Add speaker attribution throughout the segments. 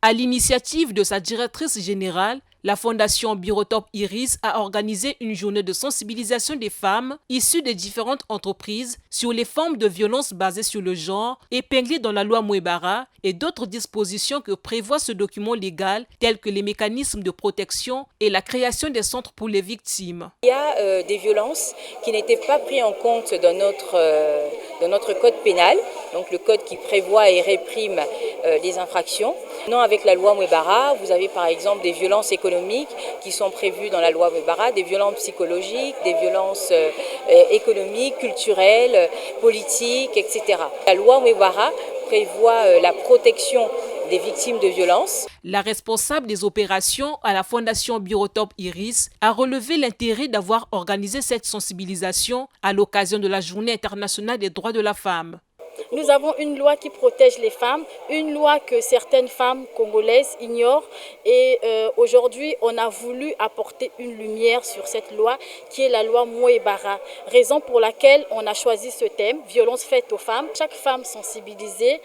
Speaker 1: À l'initiative de sa directrice générale, la Fondation Birotop Iris a organisé une journée de sensibilisation des femmes issues des différentes entreprises sur les formes de violences basées sur le genre épinglées dans la loi Mouebara et d'autres dispositions que prévoit ce document légal tels que les mécanismes de protection et la création des centres pour les victimes.
Speaker 2: Il y a des violences qui n'étaient pas prises en compte dans notre code pénal, donc le code qui prévoit et réprime les infractions. Non, avec la loi Mouebara, vous avez par exemple des violences économiques qui sont prévues dans la loi Mouebara, des violences psychologiques, des violences économiques, culturelles, politiques, etc. La loi Mouebara prévoit la protection des victimes de violences.
Speaker 1: La responsable des opérations à la Fondation Birotop Iris a relevé l'intérêt d'avoir organisé cette sensibilisation à l'occasion de la Journée internationale des droits de la femme.
Speaker 3: Nous avons une loi qui protège les femmes, une loi que certaines femmes congolaises ignorent et aujourd'hui on a voulu apporter une lumière sur cette loi qui est la loi Mouebara, raison pour laquelle on a choisi ce thème, violence faite aux femmes. Chaque femme sensibilisée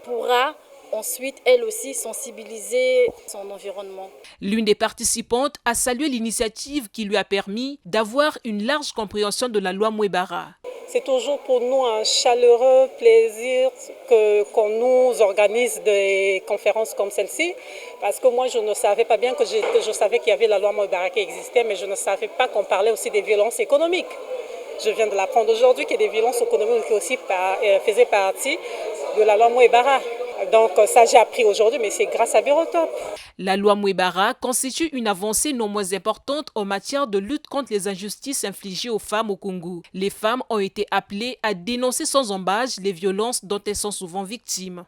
Speaker 3: pourra ensuite, elle aussi, sensibiliser son environnement.
Speaker 1: L'une des participantes a salué l'initiative qui lui a permis d'avoir une large compréhension de la loi Mouebara.
Speaker 4: C'est toujours pour nous un chaleureux plaisir qu'on nous organise des conférences comme celle-ci, parce que moi je ne savais pas bien je savais qu'il y avait la loi Mouebara qui existait, mais je ne savais pas qu'on parlait aussi des violences économiques. Je viens de l'apprendre aujourd'hui qu'il y a des violences économiques qui aussi faisaient partie de la loi Mouebara. Donc ça j'ai appris aujourd'hui, mais c'est grâce à Birotop.
Speaker 1: La loi Mouebara constitue une avancée non moins importante en matière de lutte contre les injustices infligées aux femmes au Congo. Les femmes ont été appelées à dénoncer sans embâche les violences dont elles sont souvent victimes.